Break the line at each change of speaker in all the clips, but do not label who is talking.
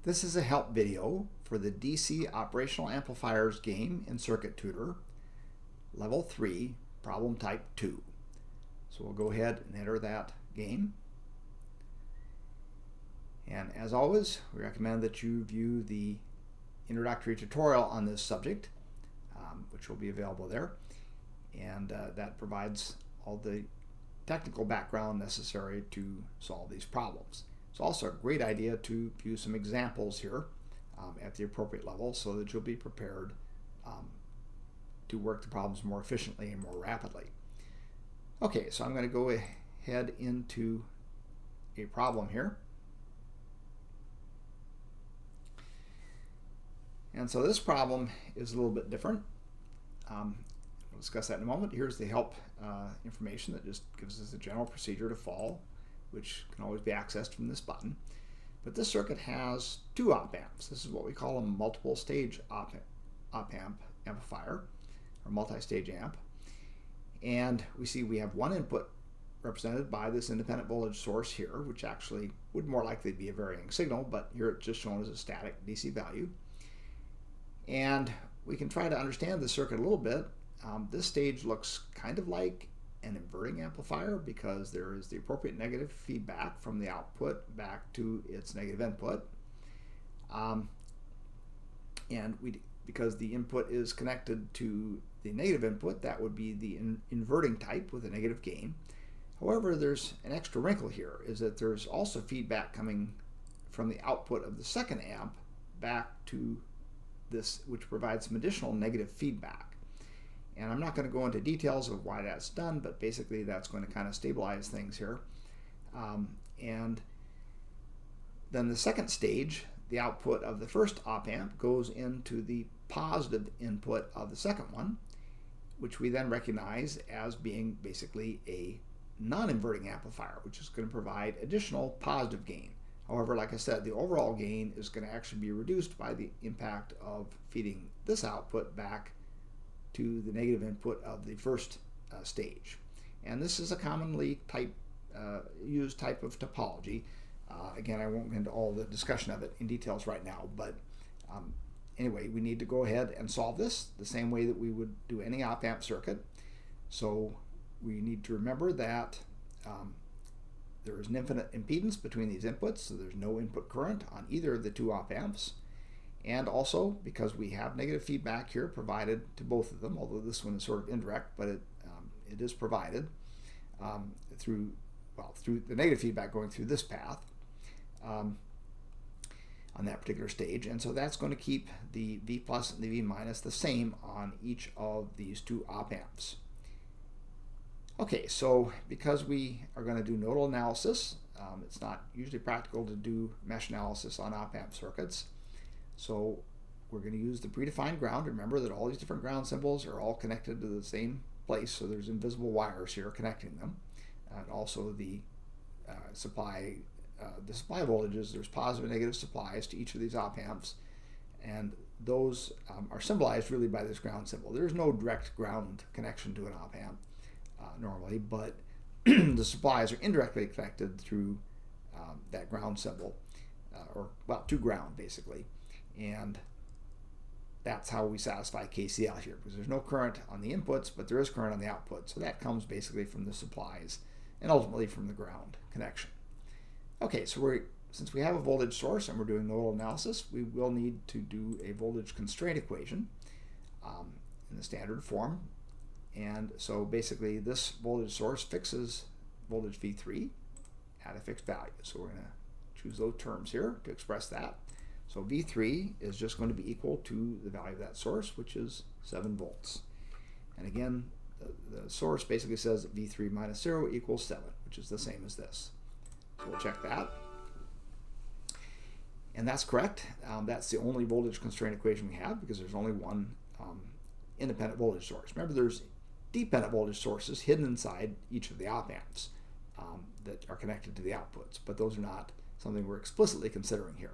This is a help video for the DC Operational Amplifiers game in Circuit Tutor, Level 3, Problem Type 2. So we'll go ahead and enter that game. And as always, we recommend that you view the introductory tutorial on this subject, which will be available there. And that provides all the technical background necessary to solve these problems. It's also a great idea to view some examples here at the appropriate level so that you'll be prepared to work the problems more efficiently and more rapidly. Okay, so I'm going to go ahead into a problem here. And so this problem is a little bit different. We'll discuss that in a moment. Here's the help information that just gives us a general procedure to follow, which can always be accessed from this button. But this circuit has two op-amps. This is what we call a multiple stage op-amp amplifier, or multi-stage amp. And we see we have one input represented by this independent voltage source here, which actually would more likely be a varying signal, but here it's just shown as a static DC value. And we can try to understand the circuit a little bit. This stage looks kind of like an inverting amplifier because there is the appropriate negative feedback from the output back to its negative input. Because the input is connected to the negative input, that would be the inverting type with a negative gain. However, there's an extra wrinkle here, is that there's also feedback coming from the output of the second amp back to this, which provides some additional negative feedback. And I'm not going to go into details of why that's done, but basically that's going to kind of stabilize things here. And then the second stage, the output of the first op-amp goes into the positive input of the second one, which we then recognize as being basically a non-inverting amplifier, which is going to provide additional positive gain. However, like I said, the overall gain is going to actually be reduced by the impact of feeding this output back to the negative input of the first stage. And this is a commonly used type of topology. Again, I won't get into all the discussion of it in details right now, but anyway, we need to go ahead and solve this the same way that we would do any op-amp circuit. So we need to remember that there is an infinite impedance between these inputs, so there's no input current on either of the two op-amps. And also, because we have negative feedback here provided to both of them, although this one is sort of indirect, but it is provided through the negative feedback going through this path on that particular stage. And so that's going to keep the V plus and the V minus the same on each of these two op-amps. Okay, so because we are going to do nodal analysis, it's not usually practical to do mesh analysis on op-amp circuits. So we're going to use the predefined ground. Remember that all these different ground symbols are all connected to the same place, so there's invisible wires here connecting them. And also the supply voltages, there's positive and negative supplies to each of these op-amps, and those are symbolized really by this ground symbol. There's no direct ground connection to an op-amp normally, but the supplies are indirectly connected through that ground symbol, to ground basically. And that's how we satisfy KCL here, because there's no current on the inputs, but there is current on the output. So that comes basically from the supplies and ultimately from the ground connection. Okay, so since we have a voltage source and we're doing nodal analysis, we will need to do a voltage constraint equation in the standard form. And so basically this voltage source fixes voltage V3 at a fixed value. So we're going to choose those terms here to express that. So V3 is just going to be equal to the value of that source, which is 7 volts. And again, the source basically says that V3 minus 0 equals 7, which is the same as this. So we'll check that. And that's correct. That's the only voltage constraint equation we have because there's only one independent voltage source. Remember, there's dependent voltage sources hidden inside each of the op-amps that are connected to the outputs, but those are not something we're explicitly considering here.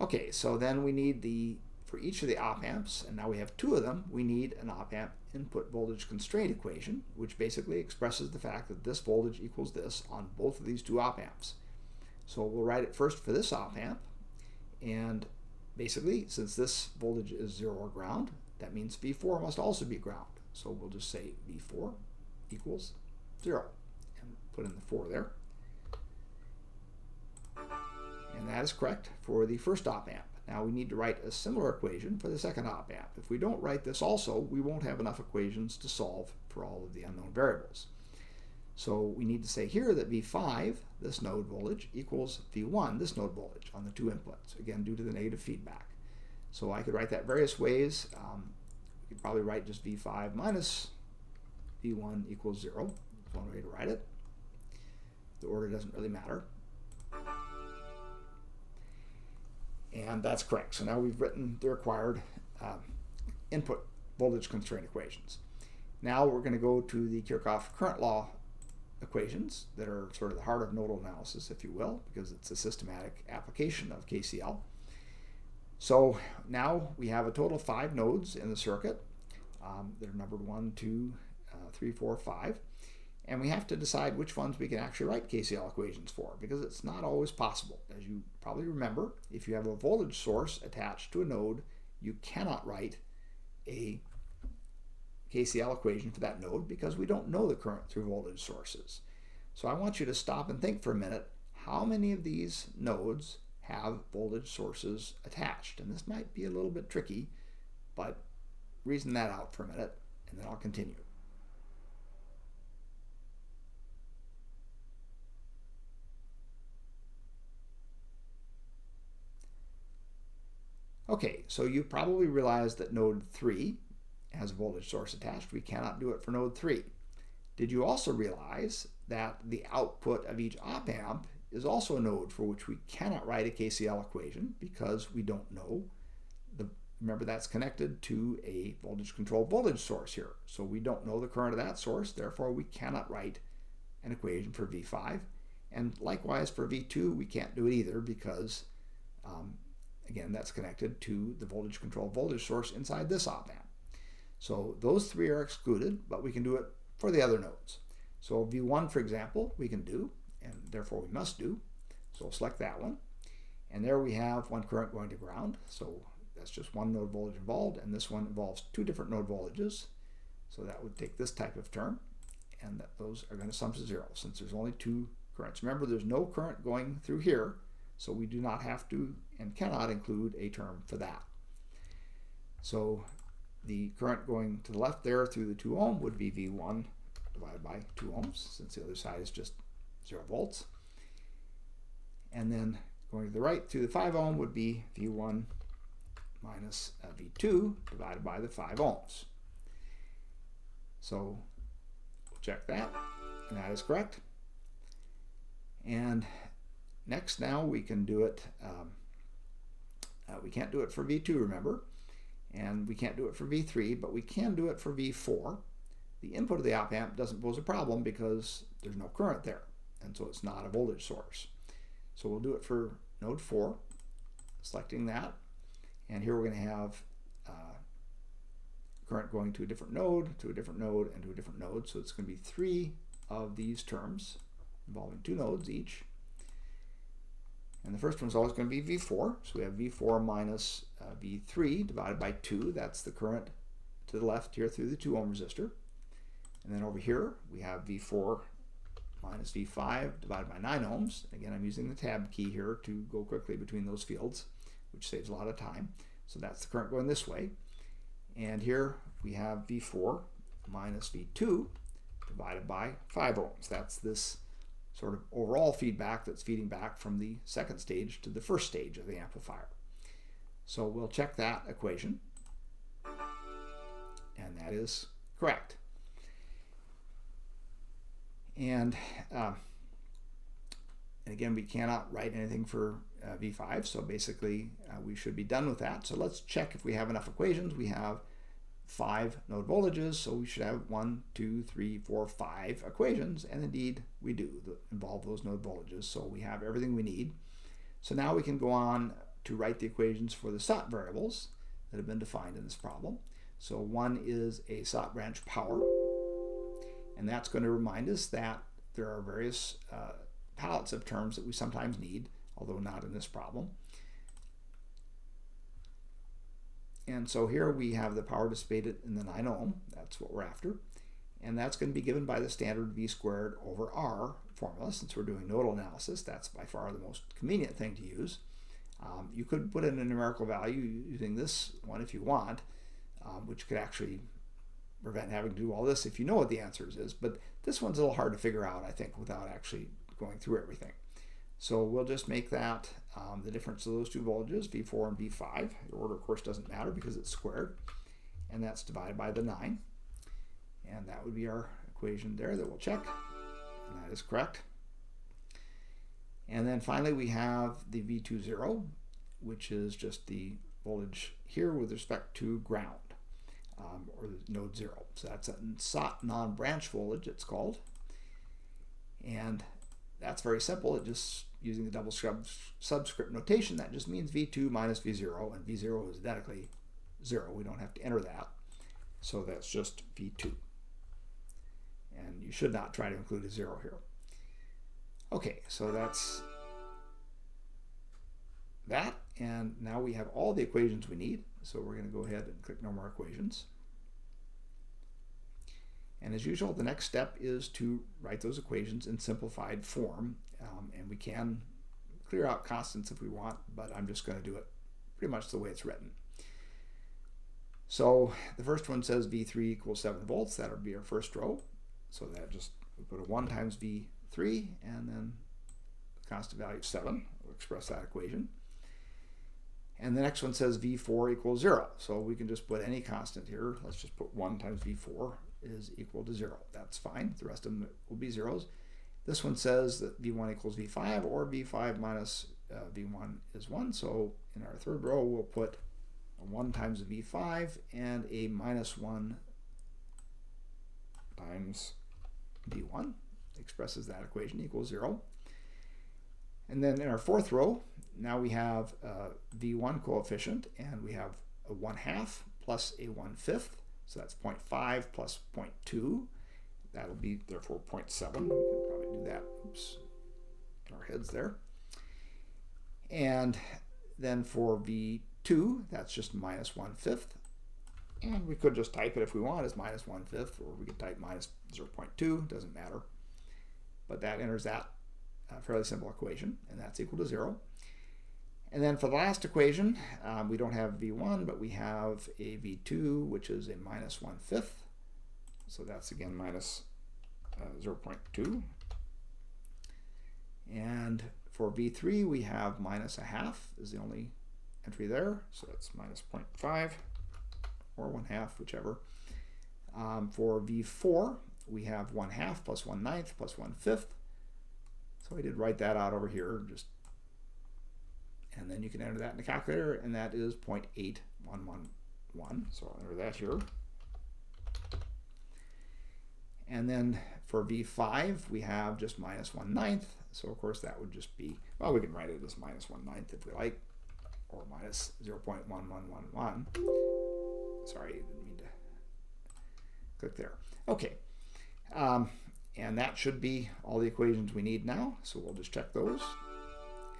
Okay, so then we need for each of the op-amps, and now we have two of them, we need an op-amp input voltage constraint equation, which basically expresses the fact that this voltage equals this on both of these two op-amps. So we'll write it first for this op amp, and basically, since this voltage is 0 or ground, that means V4 must also be ground. So we'll just say V4 equals 0 and put in the 4 there. And that is correct for the first op amp. Now we need to write a similar equation for the second op amp. If we don't write this also, we won't have enough equations to solve for all of the unknown variables. So we need to say here that V5, this node voltage, equals V1, this node voltage, on the two inputs, again due to the negative feedback. So I could write that various ways. We could probably write just V5 minus V1 equals 0. That's one way to write it. The order doesn't really matter. And that's correct. So now we've written the required input voltage constraint equations. Now we're going to go to the Kirchhoff current law equations that are sort of the heart of nodal analysis, if you will, because it's a systematic application of KCL. So now we have a total of 5 nodes in the circuit. They're numbered 1, 2, 3, 4, 5. And we have to decide which ones we can actually write KCL equations for, because it's not always possible. As you probably remember, if you have a voltage source attached to a node, you cannot write a KCL equation for that node because we don't know the current through voltage sources. So I want you to stop and think for a minute, how many of these nodes have voltage sources attached? And this might be a little bit tricky, but reason that out for a minute, and then I'll continue. Okay, so you probably realized that node 3 has a voltage source attached. We cannot do it for node 3. Did you also realize that the output of each op amp is also a node for which we cannot write a KCL equation because we don't know remember that's connected to a voltage controlled voltage source here. So we don't know the current of that source, therefore we cannot write an equation for V5. And likewise for V2 we can't do it either because again, that's connected to the voltage controlled voltage source inside this op amp. So those 3 are excluded, but we can do it for the other nodes. So V1, for example, we can do, and therefore we must do. So we'll select that one. And there we have one current going to ground. So that's just one node voltage involved, and this one involves 2 different node voltages. So that would take this type of term, and those are going to sum to 0 since there's only 2 currents. Remember, there's no current going through here, so we do not have to and cannot include a term for that. So the current going to the left there through the 2 ohm would be V1 divided by 2 ohms, since the other side is just 0 volts. And then going to the right through the 5 ohm would be V1 minus V2 divided by the 5 ohms. So we'll check that, and that is correct. And next now we can do it, we can't do it for V2, remember, and we can't do it for V3, but we can do it for V4. The input of the op amp doesn't pose a problem because there's no current there, and so it's not a voltage source. So we'll do it for node 4, selecting that, and here we're going to have current going to a different node, to a different node, and to a different node. So it's going to be 3 of these terms involving 2 nodes each. And the first one is always going to be V4. So we have V4 minus V3 divided by 2. That's the current to the left here through the 2 ohm resistor. And then over here we have V4 minus V5 divided by 9 ohms. Again, I'm using the tab key here to go quickly between those fields, which saves a lot of time. So that's the current going this way. And here we have V4 minus V2 divided by 5 ohms. That's this sort of overall feedback that's feeding back from the second stage to the first stage of the amplifier. So we'll check that equation, and that is correct. And again, we cannot write anything for V5, so basically we should be done with that. So let's check if we have enough equations. We have 5 node voltages, so we should have 1, 2, 3, 4, 5 equations, and indeed we do involve those node voltages, so we have everything we need. So now we can go on to write the equations for the SOT variables that have been defined in this problem. So one is a SOT branch power, and that's going to remind us that there are various palettes of terms that we sometimes need, although not in this problem. And so here we have the power dissipated in the 9 ohm. That's what we're after. And that's going to be given by the standard V squared over R formula. Since we're doing nodal analysis, that's by far the most convenient thing to use. You could put in a numerical value using this one if you want, which could actually prevent having to do all this if you know what the answer is. But this one's a little hard to figure out, I think, without actually going through everything. So we'll just make that the difference of those two voltages, V4 and V5. The order, of course, doesn't matter because it's squared. And that's divided by the 9. And that would be our equation there that we'll check. And that is correct. And then finally we have the V20, which is just the voltage here with respect to ground, or node 0. So that's a SOT non-branch voltage, it's called. And that's very simple. It just, using the double subscript notation, that just means V2 minus V0, and V0 is identically 0. We don't have to enter that. So that's just V2. And you should not try to include a 0 here. Okay, so that's that, and now we have all the equations we need. So we're going to go ahead and click No More Equations. And as usual, the next step is to write those equations in simplified form. And we can clear out constants if we want, but I'm just going to do it pretty much the way it's written. So the first one says V3 equals 7 volts. That'll be our first row. So that just, we put a 1 times V3, and then the constant value of 7. We'll express that equation. And the next one says V4 equals 0. So we can just put any constant here. Let's just put 1 times V4 is equal to 0. That's fine. The rest of them will be zeros. This one says that V1 equals V5, or V5 minus V1 is 1. So in our third row, we'll put a 1 times V5 and a minus 1 times V1. Expresses that equation equals 0. And then in our fourth row, now we have a V1 coefficient, and we have a 1/2 plus a 1/5. So that's 0.5 plus 0.2. That'll be therefore 0.7. We can probably do that. Oops, in our heads there. And then for V2, that's just minus 1/5. And we could just type it if we want as minus 1/5, or we could type minus 0.2, doesn't matter. But that enters that fairly simple equation, and that's equal to 0. And then for the last equation, we don't have V1, but we have a V2, which is a minus 1/5. So that's again minus 0.2. And for V3, we have minus 1/2 is the only entry there. So that's minus 0.5 or 1/2, whichever. For V4, we have 1/2 plus 1/9 plus 1/5. So I did write that out over here, and then you can enter that in the calculator, and that is 0.8111. So I'll enter that here. And then for V5, we have just minus 1/9. So of course that would just be, well, we can write it as minus 1/9 if we like, or minus 0.1111. Sorry, I didn't mean to click there. Okay. And that should be all the equations we need now. So we'll just check those,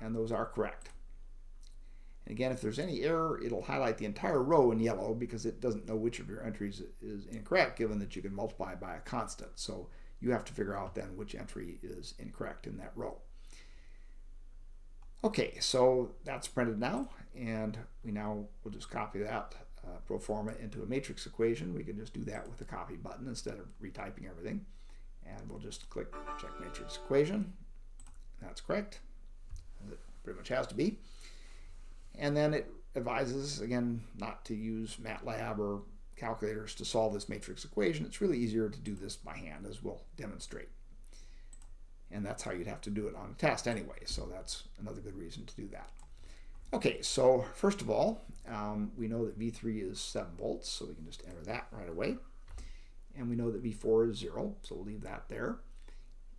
and those are correct. And again, if there's any error, it'll highlight the entire row in yellow because it doesn't know which of your entries is incorrect, given that you can multiply by a constant. So you have to figure out then which entry is incorrect in that row. Okay, so that's printed now, and will just copy that pro forma into a matrix equation. We can just do that with the copy button instead of retyping everything. And we'll just click check matrix equation. That's correct. It pretty much has to be. And then it advises, again, not to use MATLAB or calculators to solve this matrix equation. It's really easier to do this by hand, as we'll demonstrate. And that's how you'd have to do it on a test anyway, so that's another good reason to do that. Okay, so first of all, we know that V3 is 7 volts, so we can just enter that right away. And we know that V4 is 0, so we'll leave that there.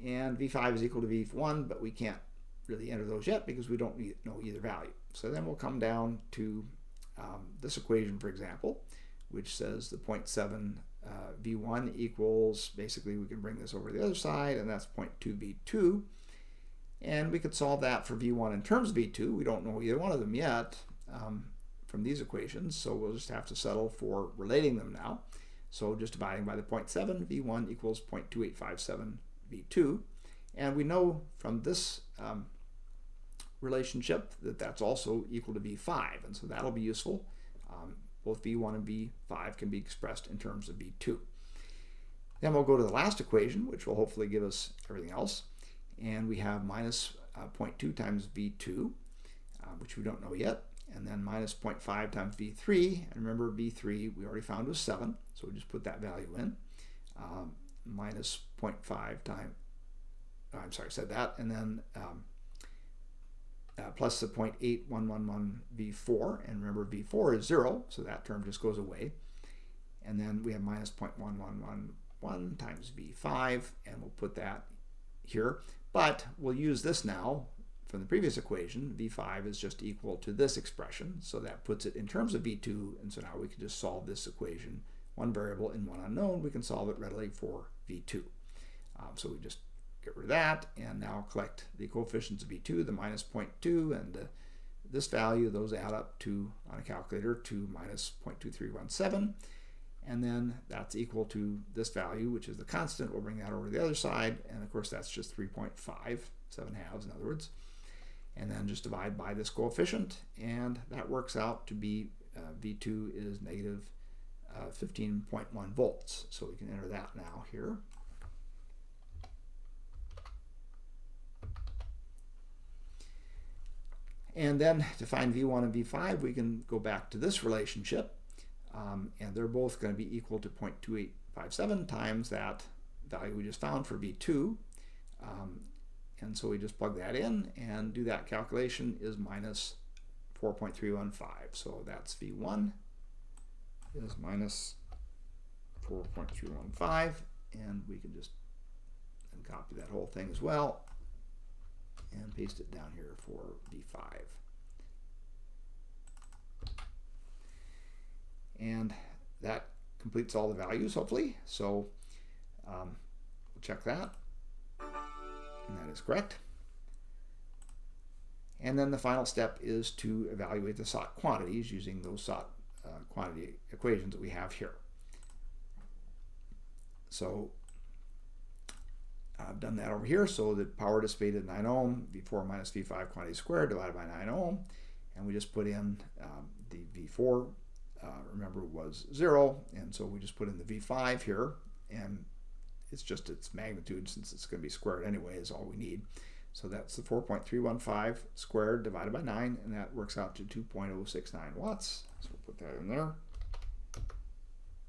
And V5 is equal to V1, but we can't really enter those yet because we don't know either value. So then we'll come down to this equation, for example, which says the 0.7 V1 equals, basically we can bring this over to the other side, and that's 0.2 V2. And we could solve that for V1 in terms of V2. We don't know either one of them yet from these equations, so we'll just have to settle for relating them now. So just dividing by the 0.7, V1 equals 0.2857 V2. And we know from this relationship that that's also equal to V5, and so that'll be useful. Both V1 and V5 can be expressed in terms of V2. Then we'll go to the last equation, which will hopefully give us everything else. And we have minus 0.2 times V2, which we don't know yet, and then minus 0.5 times V3. And remember, V3 we already found was 7, so we just put that value in. Minus 0.5 times, I'm sorry, I said that, and then plus the 0.8111 V4, and remember V4 is 0, so that term just goes away. And then we have minus 0.1111 times V5, and we'll put that here. But we'll use this now from the previous equation. V5 is just equal to this expression, so that puts it in terms of V2, and so now we can just solve this equation. One variable and one unknown, we can solve it readily for V2. So we just get rid of that, and now collect the coefficients of V2, the minus 0.2 and this value. Those add up to, on a calculator, to minus 0.2317, and then that's equal to this value, which is the constant. We'll bring that over to the other side, and of course that's just 3.5, 7/2 in other words, and then just divide by this coefficient, and that works out to be V2 is negative 15.1 volts. So we can enter that now here. And then to find V1 and V5, we can go back to this relationship, and they're both going to be equal to 0.2857 times that value we just found for V2. And so we just plug that in and do that calculation is minus 4.315. So that's V1 is minus 4.315, and we can just copy that whole thing as well and paste it down here for V5. And that completes all the values, hopefully. So we'll check that, and that is correct. And then the final step is to evaluate the sought quantities using those sought quantity equations that we have here. So I've done that over here. So the power dissipated 9 ohm, V4 minus V5 quantity squared divided by 9 ohm, and we just put in the V4, remember, was 0, and so we just put in the V5 here, and it's just its magnitude, since it's going to be squared anyway, is all we need. So that's the 4.315 squared divided by 9, and that works out to 2.069 watts. So we'll put that in there.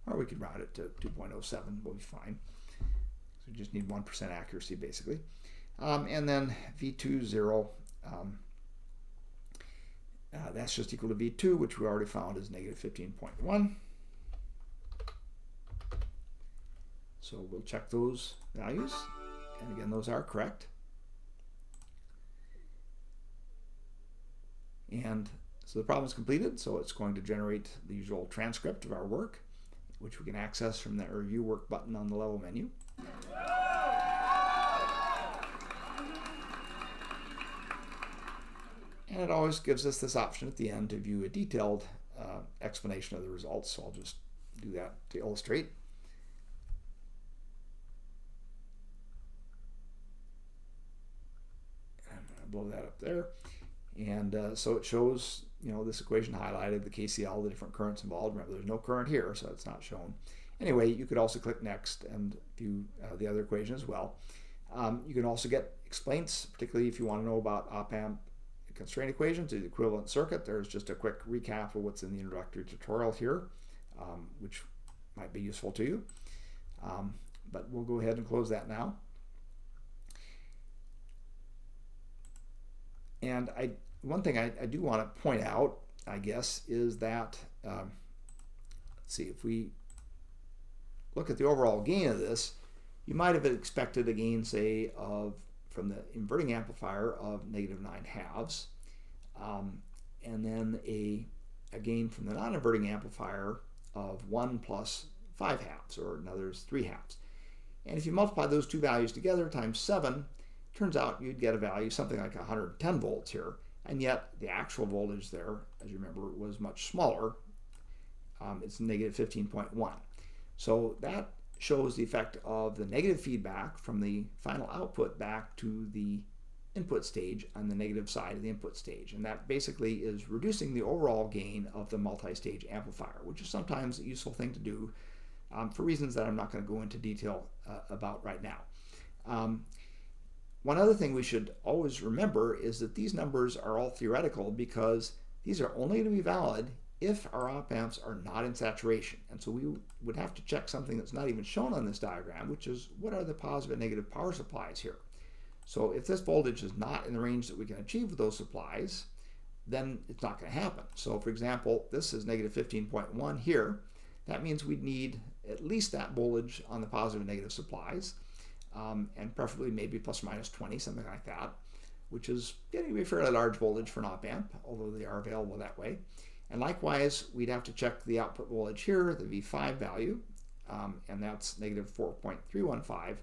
Or we could round it to 2.07, we'll be fine. So we just need 1% accuracy, basically. And then V2, 0. That's just equal to V2, which we already found is negative 15.1. So we'll check those values. And again, those are correct. And so the problem is completed, so it's going to generate the usual transcript of our work, which we can access from that review work button on the level menu. And it always gives us this option at the end to view a detailed explanation of the results, so I'll just do that to illustrate. I'm going to blow that up there. And so it shows, this equation highlighted, the KCL, the different currents involved. Remember, there's no current here, so it's not shown. Anyway, you could also click Next and view the other equation as well. You can also get explaints, particularly if you want to know about op-amp constraint equations, the equivalent circuit. There's just a quick recap of what's in the introductory tutorial here, which might be useful to you. But we'll go ahead and close that now. And one thing I do want to point out, I guess, is that, let's see, if we look at the overall gain of this, you might have expected a gain, say, from the inverting amplifier of negative 9/2, and then a gain from the non-inverting amplifier of 1 plus 5/2, or in other words, 3/2. And if you multiply those two values together times 7, turns out you'd get a value something like 110 volts here, and yet the actual voltage there, as you remember, was much smaller. It's negative 15.1. So that shows the effect of the negative feedback from the final output back to the input stage on the negative side of the input stage. And that basically is reducing the overall gain of the multi-stage amplifier, which is sometimes a useful thing to do for reasons that I'm not going to go into detail about right now. One other thing we should always remember is that these numbers are all theoretical, because these are only going to be valid if our op amps are not in saturation. And so we would have to check something that's not even shown on this diagram, which is what are the positive and negative power supplies here. So if this voltage is not in the range that we can achieve with those supplies, then it's not going to happen. So for example, this is negative 15.1 here. That means we'd need at least that voltage on the positive and negative supplies, and preferably maybe plus or minus 20, something like that, which is getting to be a fairly large voltage for an op amp, although they are available that way. And likewise, we'd have to check the output voltage here, the V5 value, and that's negative 4.315.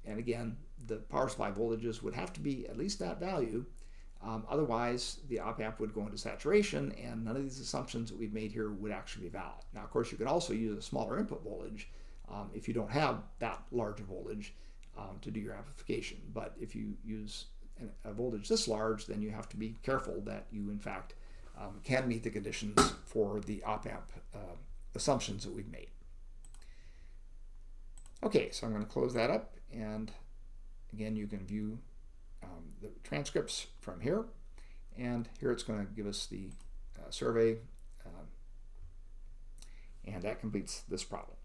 And again, the power supply voltages would have to be at least that value. Otherwise, the op amp would go into saturation, and none of these assumptions that we've made here would actually be valid. Now, of course, you could also use a smaller input voltage if you don't have that large a voltage to do your amplification. But if you use a voltage this large, then you have to be careful that you, in fact, can meet the conditions for the op amp assumptions that we've made. Okay, so I'm going to close that up, and again, you can view the transcripts from here, and here it's going to give us the survey, and that completes this problem.